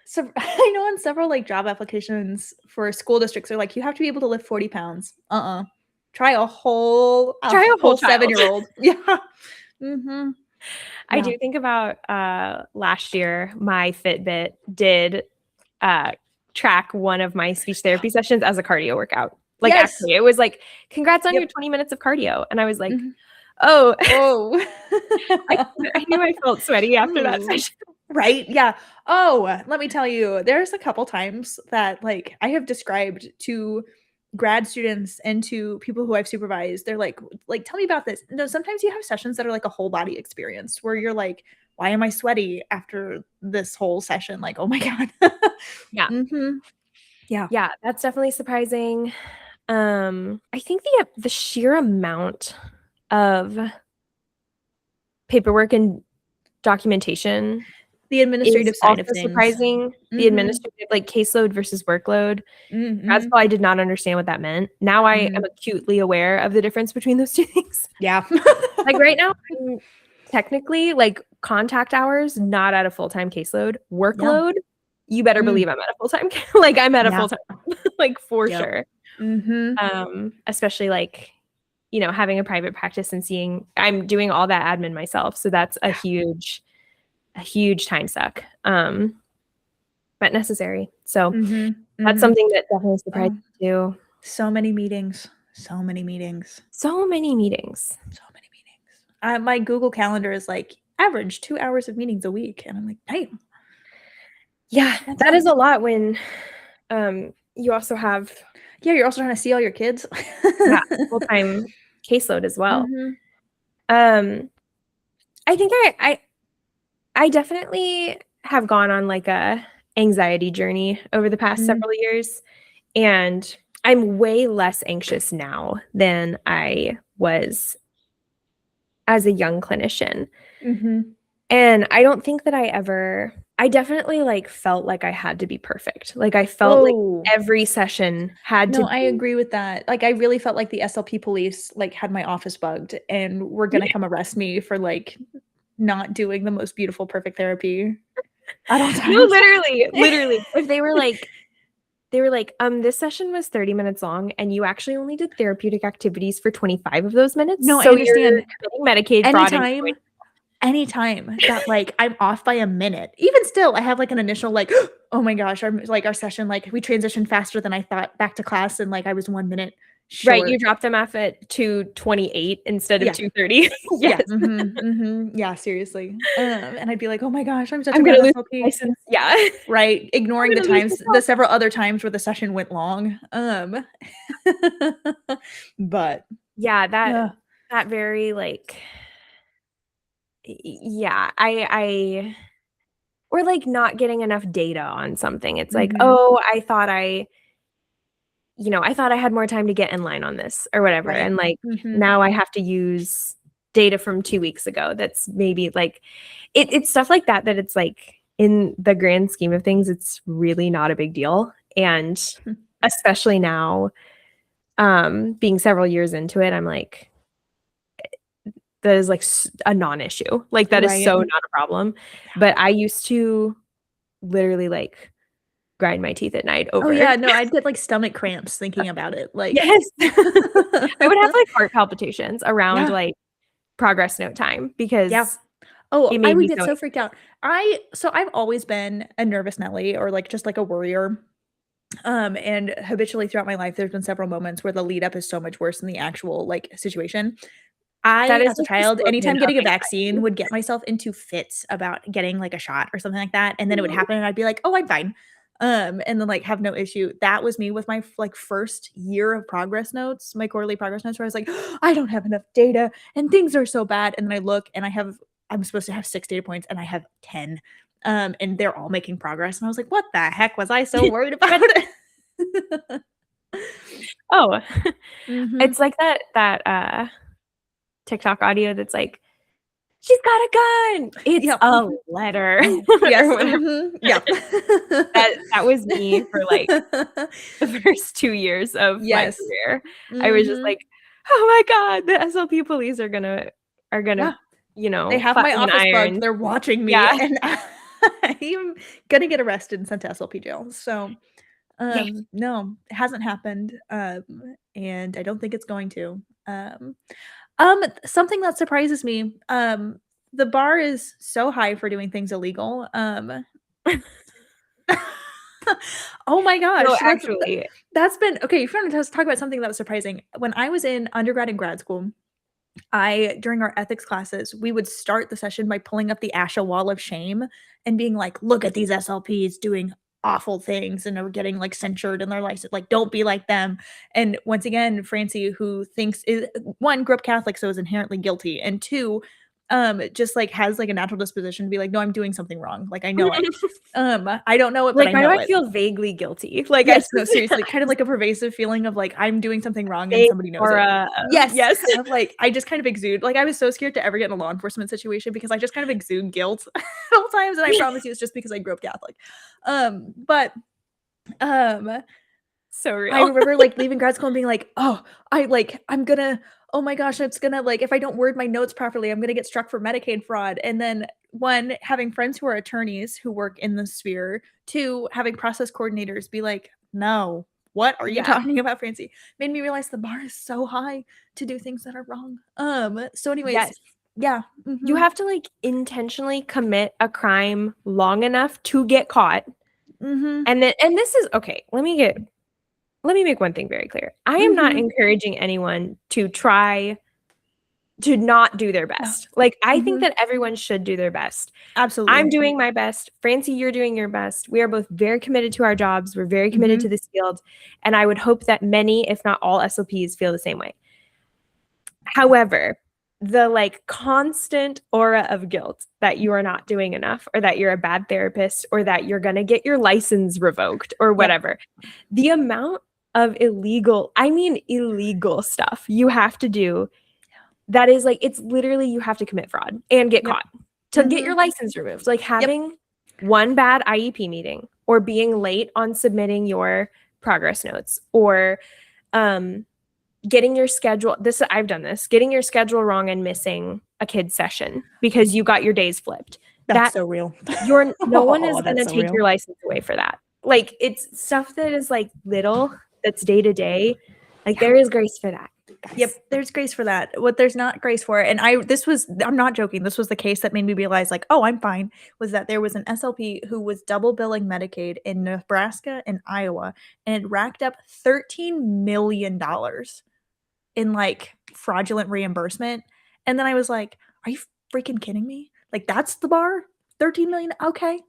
So I know on several like job applications for school districts, they're like, you have to be able to lift 40 pounds. Try a whole 7-year-old. Yeah. Mm-hmm. I do think about last year, my Fitbit did track one of my speech therapy sessions as a cardio workout. Like actually, it was like, congrats on your 20 minutes of cardio. And I was like, oh, I knew I felt sweaty after that session. Right. Yeah. Oh, let me tell you, there's a couple times that like I have described to grad students and to people who I've supervised. They're like, tell me about this. No, sometimes you have sessions that are like a whole body experience where you're like, why am I sweaty after this whole session? Like, oh my God. Yeah. Mm-hmm. Yeah. Yeah. That's definitely surprising. I think the sheer amount of paperwork and documentation, the administrative side of things, surprising. The administrative, like caseload versus workload. Grad school, I did not understand what that meant. Now I am acutely aware of the difference between those two things. Yeah. Like right now, I'm technically like contact hours, not at a full-time caseload. Workload, you better believe I'm at a full-time. Like I'm at a full-time, like for sure. Especially like, you know, having a private practice and I'm doing all that admin myself. So that's a huge time suck. But necessary. So that's something that definitely surprised me too. So many meetings. My Google Calendar is like average 2 hours of meetings a week. And I'm like, damn. Yeah, that is a lot when you also have... Yeah, you're also trying to see all your kids. Full-time caseload as well. I think I definitely have gone on like a anxiety journey over the past several years, and I'm way less anxious now than I was as a young clinician. And I don't think that I definitely like felt like I had to be perfect. Like I felt like every session had to be. I agree with that. Like I really felt like the SLP police like had my office bugged and were going to come arrest me for like not doing the most beautiful, perfect therapy at all times. No, literally. If they were like, this session was 30 minutes long and you actually only did therapeutic activities for 25 of those minutes. No, so I understand. Medicaid fraud. Anytime that like I'm off by a minute, even still, I have like an initial like, oh my gosh, our session, like we transitioned faster than I thought back to class, and like I was 1 minute short. Right, you dropped them off at 2:28 instead of 2:30. Yes. Yeah, seriously. And I'd be like, oh my gosh, I'm gonna lose my license. Yeah, right. Ignoring the several other times where the session went long. But yeah, that very like. Yeah, I or like not getting enough data on something. It's like, oh, I thought I had more time to get in line on this or whatever. Right. And like now I have to use data from 2 weeks ago. That's maybe like it's stuff like that it's like in the grand scheme of things, it's really not a big deal. And especially now, being several years into it, I'm like, that is like a non-issue. Like that is so not a problem. But I used to literally like grind my teeth at night over. Oh yeah, no, I'd get like stomach cramps thinking about it. Like yes, I would have like heart palpitations around like progress note time because I would get so freaked out. I've always been a nervous Nelly or like just like a worrier. And habitually throughout my life, there's been several moments where the lead up is so much worse than the actual like situation. As a child, anytime getting a vaccine would get myself into fits about getting like a shot or something like that. And then it would happen and I'd be like, oh, I'm fine. And then like have no issue. That was me with my like first year of progress notes, my quarterly progress notes, where I was like, I don't have enough data and things are so bad. And then I look and I'm supposed to have 6 data points and I have 10. And they're all making progress. And I was like, what the heck was I so worried about? Oh, it's like that TikTok audio that's like, she's got a gun. It's a letter. Yes. Yeah. That was me for like the first 2 years of my career. I was just like, oh my God, the SLP police are gonna, you know, they have clap my in office bugged. irons. They're watching me, Yeah. and I'm gonna get arrested and sent to SLP jail. So, no, it hasn't happened, and I don't think it's going to. Something that surprises me, the bar is so high for doing things illegal. Oh my gosh, No, actually. that's been okay. If you want to talk about something that was surprising, when I was in undergrad and grad school, during our ethics classes, we would start the session by pulling up the ASHA wall of shame and being like, look at these SLPs doing awful things and are getting like censured in their license. Like, don't be like them. And once again, Francie, who thinks is one, grew up Catholic, so is inherently guilty, and two, just like has like a natural disposition to be like, no, I'm doing something wrong. Like I know it. I don't know it, but like, I know why do I it. feel vaguely guilty? Like, yes, no, seriously, kind of like a pervasive feeling of like I'm doing something wrong and somebody knows it. Yes, kind of like I just kind of exude. Like I was so scared to ever get in a law enforcement situation because I just kind of exude guilt at all times, and I promise you, it's just because I grew up Catholic. But so real. I remember like leaving grad school and being like, oh, I'm gonna, oh my gosh, it's gonna like if I don't word my notes properly, I'm gonna get struck for Medicaid fraud. And then one, having friends who are attorneys who work in the sphere, two, having process coordinators be like, no, what are you talking about, Francie? Made me realize the bar is so high to do things that are wrong. So anyways, yeah. You have to like intentionally commit a crime long enough to get caught. And this is okay. Let me make one thing very clear. I am not encouraging anyone to try to not do their best. Like, I think that everyone should do their best. Absolutely. I'm doing my best. Francie, you're doing your best. We are both very committed to our jobs. We're very committed to this field. And I would hope that many, if not all SLPs feel the same way. However, the like constant aura of guilt that you are not doing enough, or that you're a bad therapist, or that you're going to get your license revoked or whatever, the amount of illegal stuff you have to do, that is like, it's literally, you have to commit fraud and get caught to get your license removed. Like having one bad IEP meeting, or being late on submitting your progress notes, or getting your schedule. I've done this, getting your schedule wrong and missing a kid's session because you got your days flipped. That's so real. No one is going to take your license away for that. Like, it's stuff that is like little, that's day to day. Like there is grace for that. Yep, there's grace for that. What there's not grace for, and I'm not joking, this was the case that made me realize like, oh, I'm fine, was that there was an SLP who was double billing Medicaid in Nebraska and Iowa, and it racked up $13 million in like fraudulent reimbursement. And then I was like, are you freaking kidding me? Like, that's the bar? 13 million? Okay.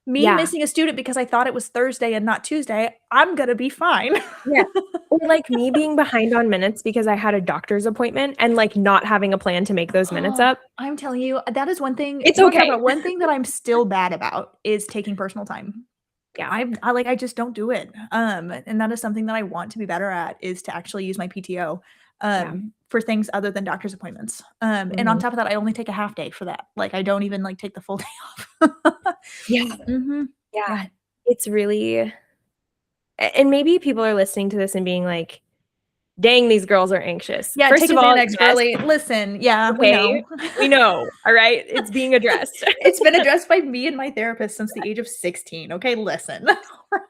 Yeah. Missing a student because I thought it was Thursday and not Tuesday, I'm gonna be fine. Yeah. Or like me being behind on minutes because I had a doctor's appointment and like not having a plan to make those minutes up. I'm telling you, that is one thing. It's okay. One thing that I'm still bad about is taking personal time. Yeah. I just don't do it. And that is something that I want to be better at, is to actually use my PTO for things other than doctor's appointments. And on top of that, I only take a half day for that. Like I don't even like take the full day off. Yeah. It's really, and maybe people are listening to this and being like, dang, these girls are anxious. Yeah, first of all, Carly. Listen, okay, we know. All right, it's being addressed. It's been addressed by me and my therapist since the age of 16. Okay, listen.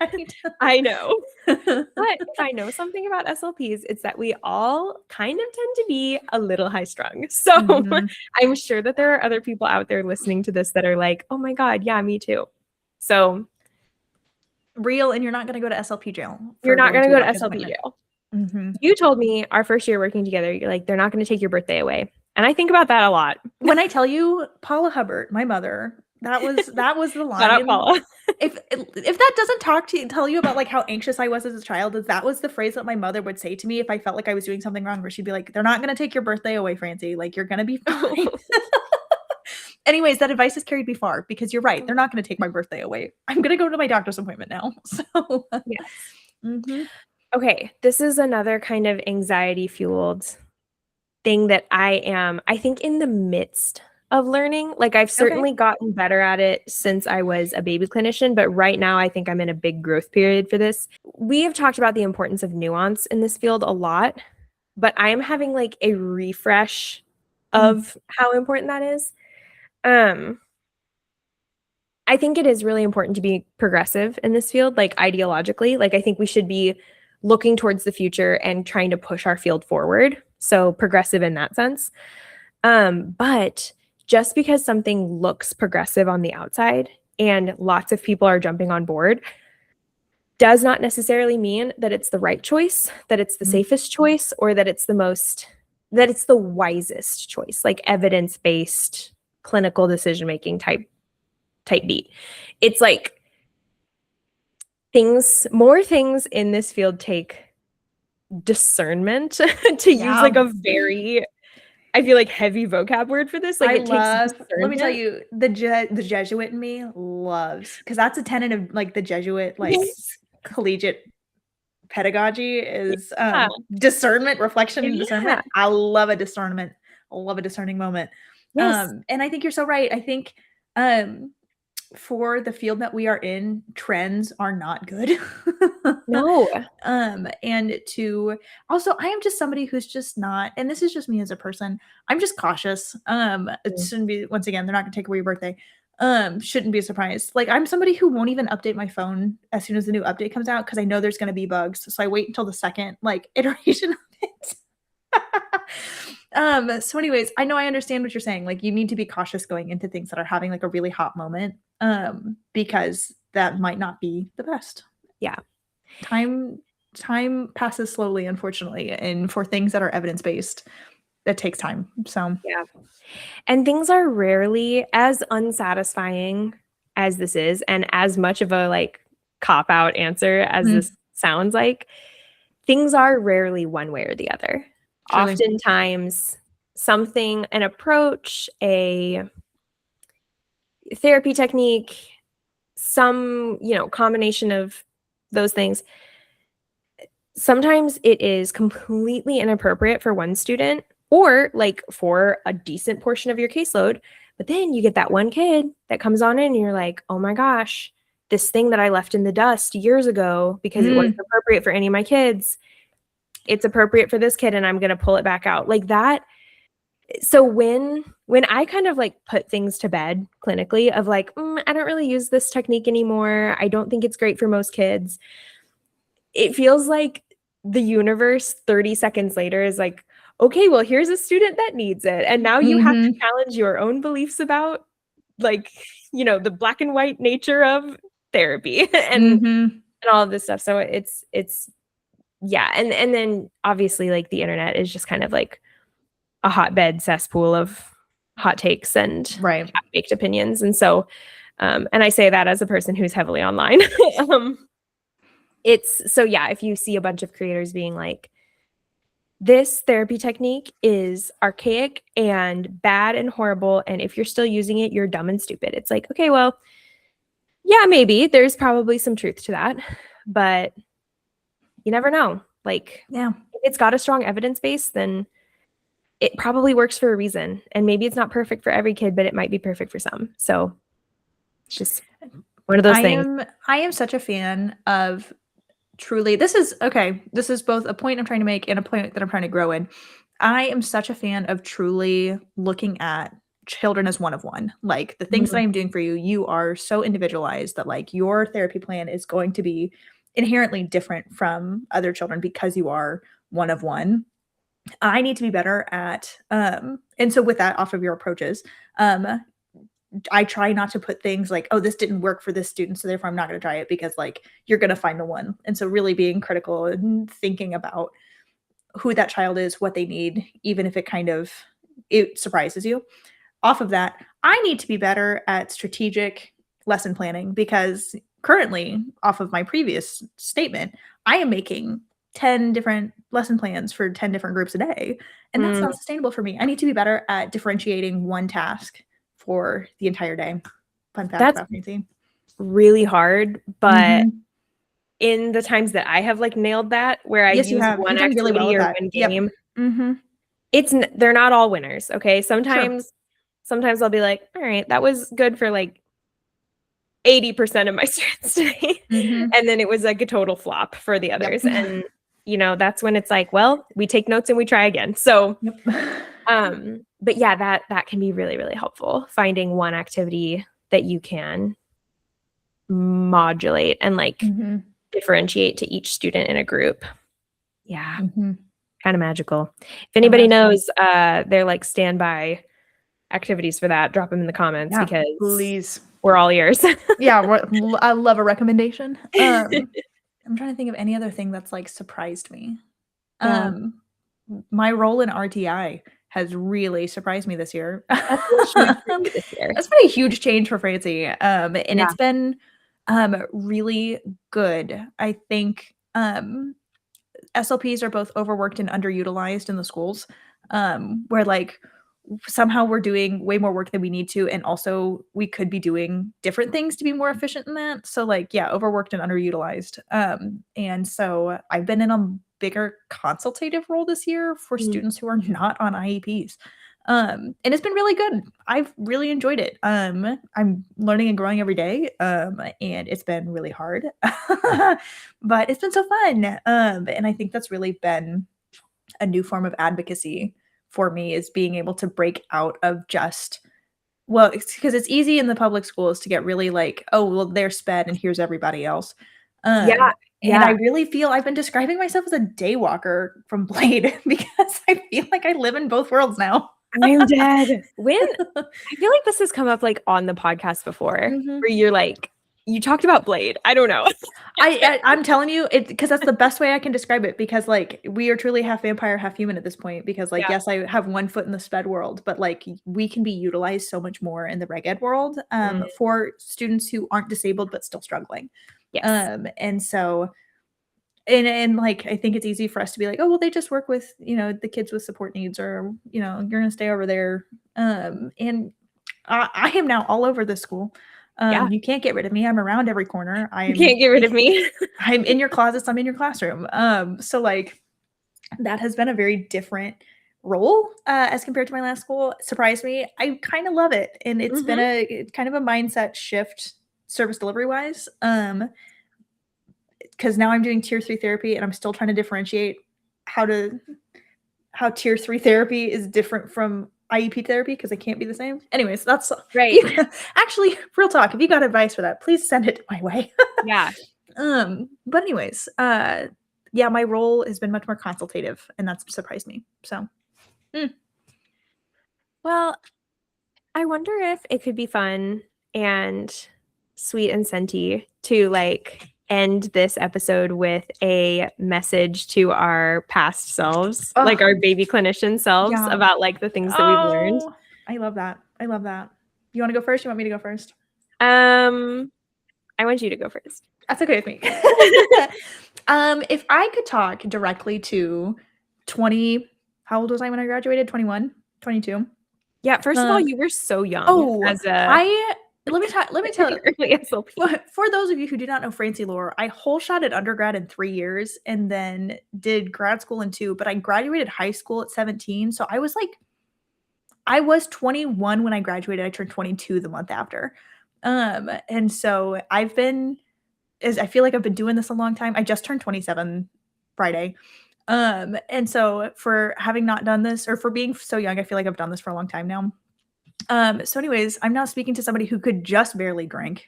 Right? I know. But if I know something about SLPs, it's that we all kind of tend to be a little high strung. So I'm sure that there are other people out there listening to this that are like, oh my God, yeah, me too. So real, and you're not going to go to SLP jail. You're not going to go to SLP jail. You told me our first year working together, you're like, they're not going to take your birthday away. And I think about that a lot. When I tell you, Paula Hubbard, my mother, that was the line. Shout out, Paula. If that doesn't tell you about like how anxious I was as a child, that was the phrase that my mother would say to me if I felt like I was doing something wrong, where she'd be like, they're not going to take your birthday away, Francie. Like, you're going to be fine. Anyways, that advice has carried me far, because you're right. They're not going to take my birthday away. I'm going to go to my doctor's appointment now. So yes. Okay, this is another kind of anxiety fueled thing that I think in the midst of learning. Like I've certainly gotten better at it since I was a baby clinician, but right now I think I'm in a big growth period for this. We have talked about the importance of nuance in this field a lot, but I am having like a refresh of how important that is. I think it is really important to be progressive in this field, like ideologically. Like I think we should be looking towards the future and trying to push our field forward. So progressive in that sense. But just because something looks progressive on the outside and lots of people are jumping on board does not necessarily mean that it's the right choice, that it's the safest choice, or that it's the wisest choice, like evidence-based clinical decision-making type beat. It's like more things in this field take discernment to use like a very, I feel like, heavy vocab word for this. Like let me tell you, the Jesuit in me loves, because that's a tenet of like the Jesuit, like collegiate pedagogy is discernment, reflection, and discernment. I love a discernment. I love a discerning moment. And I think you're so right. I think for the field that we are in, trends are not good. No. And to also, I am just somebody who's just not, and this is just me as a person, I'm just cautious. It shouldn't be, once again, they're not gonna take away your birthday. Shouldn't be a surprise. Like I'm somebody who won't even update my phone as soon as the new update comes out because I know there's gonna be bugs. So I wait until the second like iteration of it. So anyways, I know I understand what you're saying. Like you need to be cautious going into things that are having like a really hot moment. Because that might not be the best. Yeah. Time passes slowly, unfortunately. And for things that are evidence-based, it takes time. So yeah. And things are rarely as unsatisfying as this is, and as much of a like cop-out answer as this sounds like, things are rarely one way or the other. Truly. Oftentimes something, an approach, a therapy technique, some, combination of those things, sometimes it is completely inappropriate for one student or like for a decent portion of your caseload. But then you get that one kid that comes on in and you're like, oh my gosh, this thing that I left in the dust years ago because it wasn't appropriate for any of my kids, it's appropriate for this kid and I'm going to pull it back out like that. So when I kind of like put things to bed clinically of like, I don't really use this technique anymore, I don't think it's great for most kids, it feels like the universe 30 seconds later is like, okay, well, here's a student that needs it. And now you have to challenge your own beliefs about like, the black and white nature of therapy and all of this stuff. So it's yeah. And then obviously like the internet is just kind of like a hotbed cesspool of hot takes and half-baked opinions. And so, and I say that as a person who's heavily online. It's so, yeah, if you see a bunch of creators being like, this therapy technique is archaic and bad and horrible, and if you're still using it, you're dumb and stupid. It's like, okay, well, yeah, maybe there's probably some truth to that, but you never know. Like, if it's got a strong evidence base, then it probably works for a reason. And maybe it's not perfect for every kid, but it might be perfect for some. So it's just one of those things. I am such a fan of truly, this is both a point I'm trying to make and a point that I'm trying to grow in. I am such a fan of truly looking at children as one of one. Like the things that I'm doing for you, you are so individualized that like your therapy plan is going to be inherently different from other children because you are one of one. I need to be better at, and so with that, off of your approaches, I try not to put things like, oh, this didn't work for this student, so therefore I'm not going to try it, because like you're going to find the one. And so really being critical and thinking about who that child is, what they need, even if it surprises you. Off of that, I need to be better at strategic lesson planning, because currently, off of my previous statement, I am making 10 different lesson plans for 10 different groups a day. And that's not sustainable for me. I need to be better at differentiating one task for the entire day. Fun fact about Francie. Really hard, but in the times that I have like nailed that, where I Yes, you use have. one You've done really well activity with or that. one Yep. game, Mm-hmm. they're not all winners. Okay. Sure. Sometimes I'll be like, all right, that was good for like 80% of my students today. Mm-hmm. And then it was like a total flop for the others. Yep. And that's when it's like, well, we take notes and we try again. So Yep. but yeah, that can be really, really helpful, finding one activity that you can modulate and like differentiate to each student in a group. Yeah. Kind of magical. If anybody knows they're like standby activities for that, drop them in the comments because please. We're all ears. Yeah, I love a recommendation. I'm trying to think of any other thing that's like surprised me. Yeah. My role in RTI has really surprised me this year. That's been a huge change for Francie. And it's been really good. I think SLPs are both overworked and underutilized in the schools, where like somehow we're doing way more work than we need to, and also we could be doing different things to be more efficient in that. So like, yeah, overworked and underutilized. And so I've been in a bigger consultative role this year for students who are not on IEPs. And it's been really good. I've really enjoyed it. I'm learning and growing every day. And it's been really hard, but it's been so fun. And I think that's really been a new form of advocacy for me, is being able to break out of just, well, it's because it's easy in the public schools to get really like, oh, well, they're sped and here's everybody else. And I really feel I've been describing myself as a daywalker from Blade because I feel like I live in both worlds now. I'm dead. I feel like this has come up like on the podcast before, where you're like, you talked about Blade. I don't know. I'm telling you, it because that's the best way I can describe it, because like we are truly half vampire, half human at this point, because like, yes, I have one foot in the sped world, but like we can be utilized so much more in the reg ed world for students who aren't disabled but still struggling. Yes. And so and like I think it's easy for us to be like, oh well, they just work with the kids with support needs, or you're gonna stay over there. And I am now all over the school. You can't get rid of me. I'm around every corner. You can't get rid of me. I'm in your closets. I'm in your classroom. So like that has been a very different role as compared to my last school. It surprised me. I kind of love it. And it's been a kind of a mindset shift service delivery wise. Because now I'm doing tier 3 therapy, and I'm still trying to differentiate how tier 3 therapy is different from IEP therapy, because they can't be the same. Anyways, that's right. Actually, real talk, if you got advice for that, please send it my way. Yeah. But anyways, yeah, my role has been much more consultative, and that's surprised me. So well, I wonder if it could be fun and sweet and scenty to like end this episode with a message to our past selves, like our baby clinician selves, about like the things that we've learned. I love that. I love that. You want to go first? You want me to go first? I want you to go first. That's okay with me. If I could talk directly to how old was I when I graduated? 21, 22. Yeah. First of all, you were so young. Let me tell you, early SLP. For those of you who do not know Francie lore, I whole shotted undergrad in 3 years and then did grad school in 2, but I graduated high school at 17. So I was 21 when I graduated. I turned 22 the month after. And so I feel like I've been doing this a long time. I just turned 27 Friday. And so for having not done this, or for being so young, I feel like I've done this for a long time now. So anyways, I'm now speaking to somebody who could just barely drink,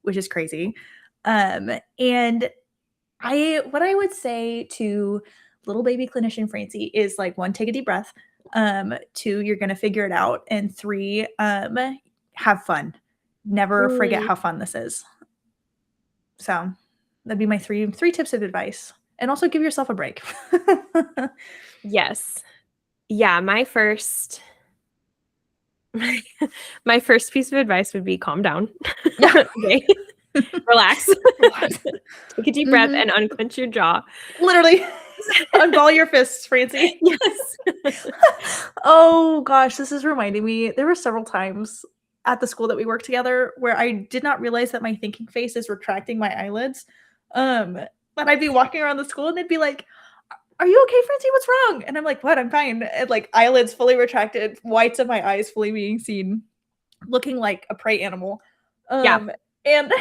which is crazy. And what I would say to little baby clinician Francie is like, 1, take a deep breath. 2, you're going to figure it out. And 3, have fun. Never forget how fun this is. So that'd be my three tips of advice. And also give yourself a break. Yes. Yeah. My first piece of advice would be calm down. Okay. Relax. Take a deep breath and unclench your jaw. Literally. Unball your fists, Francie. Yes. Oh gosh, this is reminding me. There were several times at the school that we worked together where I did not realize that my thinking face is retracting my eyelids. And I'd be walking around the school and they'd be like, "Are you okay, Francie? What's wrong?" And I'm like, "What? I'm fine." And like eyelids fully retracted, whites of my eyes fully being seen, looking like a prey animal. Yeah. And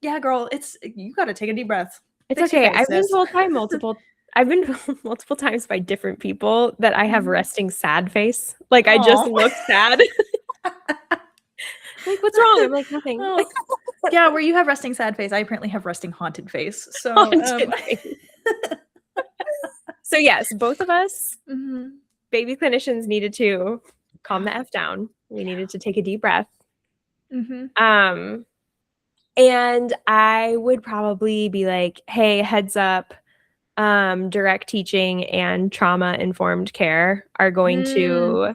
yeah, girl, you got to take a deep breath. It's Fix your okay. face, sis. I've been told multiple times by different people that I have resting sad face. Like I Aw. just look sad. Like, what's wrong? I'm like, nothing. Oh. Yeah, where you have resting sad face, I apparently have resting haunted face. So, Haunted face. So yes, both of us, baby clinicians, needed to calm the F down. We needed to take a deep breath. And I would probably be like, hey, heads up, direct teaching and trauma-informed care are going to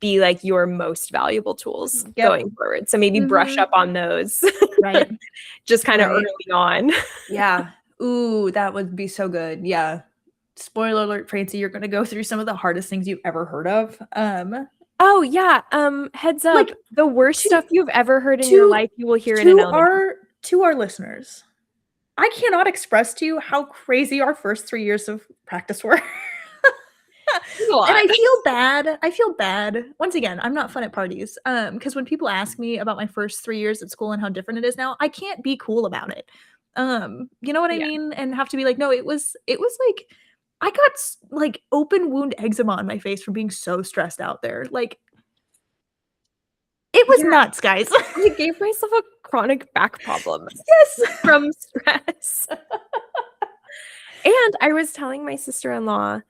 be like your most valuable tools going forward. So maybe brush up on those. Right. Just kind of early on. Yeah. Ooh, that would be so good. Yeah. Spoiler alert, Francie, you're going to go through some of the hardest things you've ever heard of. Oh yeah. Heads up. Like, the worst stuff you've ever heard in your life, you will hear in an elementary. To our listeners, I cannot express to you how crazy our first 3 years of practice were. And I feel bad. I feel bad. Once again, I'm not fun at parties. Because when people ask me about my first 3 years at school and how different it is now, I can't be cool about it. You know what I mean? And have to be like, no, it was like I got like open wound eczema on my face from being so stressed out there. Like it was nuts, guys. I gave myself a chronic back problem. Yes, from stress. And I was telling my sister-in-law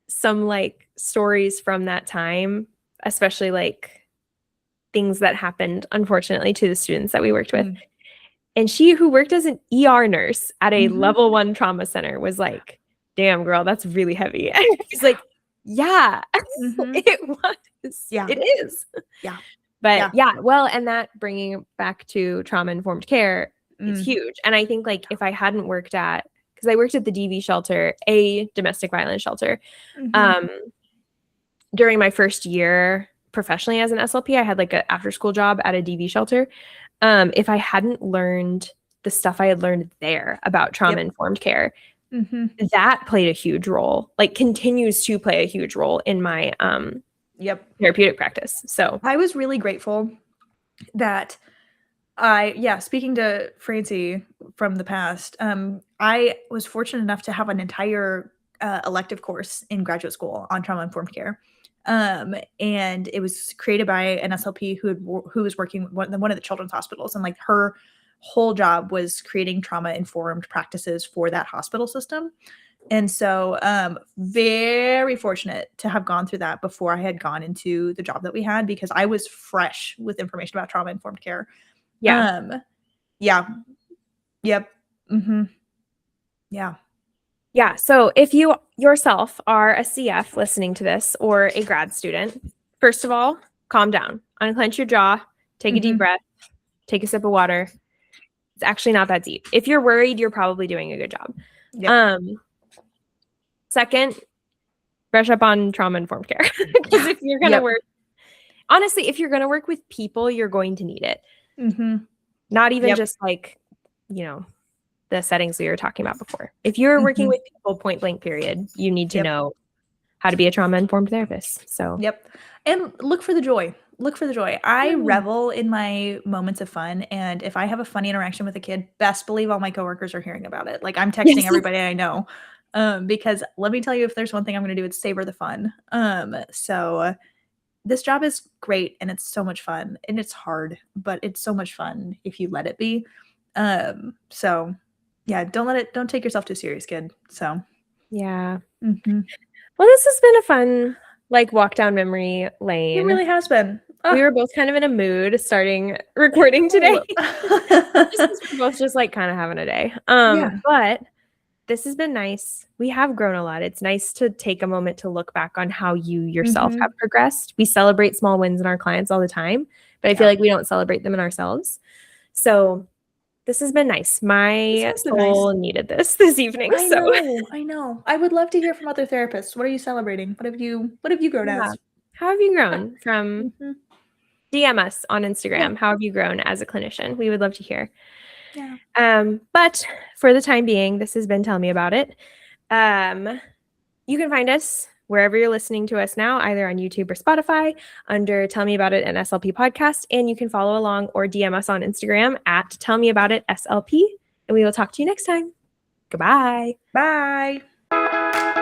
some like stories from that time, especially like things that happened, unfortunately, to the students that we worked with. And she, who worked as an ER nurse at a level 1 trauma center, was like, damn, girl, that's really heavy. And she's like, yeah, it was. Yeah, it is. Yeah. But well, and that bringing it back to trauma-informed care is huge. And I think like if I hadn't worked at, because I worked at the DV shelter, a domestic violence shelter, during my first year professionally as an SLP, I had like an after-school job at a DV shelter. If I hadn't learned the stuff I had learned there about trauma-informed care, that played a huge role, like continues to play a huge role in my therapeutic practice. So I was really grateful that speaking to Francie from the past, I was fortunate enough to have an entire elective course in graduate school on trauma-informed care. And it was created by an SLP who was working with one of the children's hospitals, and like her whole job was creating trauma-informed practices for that hospital system. And so very fortunate to have gone through that before I had gone into the job that we had, because I was fresh with information about trauma-informed care. Yeah. Yep. Yeah. So if you yourself are a CF listening to this or a grad student, first of all, calm down, unclench your jaw, take a deep breath, take a sip of water. It's actually not that deep. If you're worried, you're probably doing a good job. Second, brush up on trauma-informed care. Because if you're going to work, honestly, if you're going to work with people, you're going to need it. Not even just like, you know, the settings we were talking about before. If you're working with people point blank period, you need to know how to be a trauma-informed therapist. So and look for the joy. Look for the joy. I revel in my moments of fun, and if I have a funny interaction with a kid, best believe all my coworkers are hearing about it. Like I'm texting everybody I know, because let me tell you, if there's one thing I'm going to do, it's savor the fun. So this job is great, and it's so much fun, and it's hard, but it's so much fun if you let it be. So yeah, don't take yourself too serious, kid. So yeah. Well, this has been a fun like walk down memory lane. It really has been. We were both kind of in a mood starting recording today. We're both just like kind of having a day. But this has been nice. We have grown a lot. It's nice to take a moment to look back on how you yourself have progressed. We celebrate small wins in our clients all the time, but I feel like we don't celebrate them in ourselves. So this has been nice. My soul needed this evening. I know. I would love to hear from other therapists. What are you celebrating? What have you grown as? How have you grown from DM us on Instagram? How have you grown as a clinician? We would love to hear. Yeah. But for the time being, this has been Tell Me About It. You can find us wherever you're listening to us now, either on YouTube or Spotify, under Tell Me About It and SLP podcast. And you can follow along or DM us on Instagram at Tell Me About It SLP. And we will talk to you next time. Goodbye. Bye.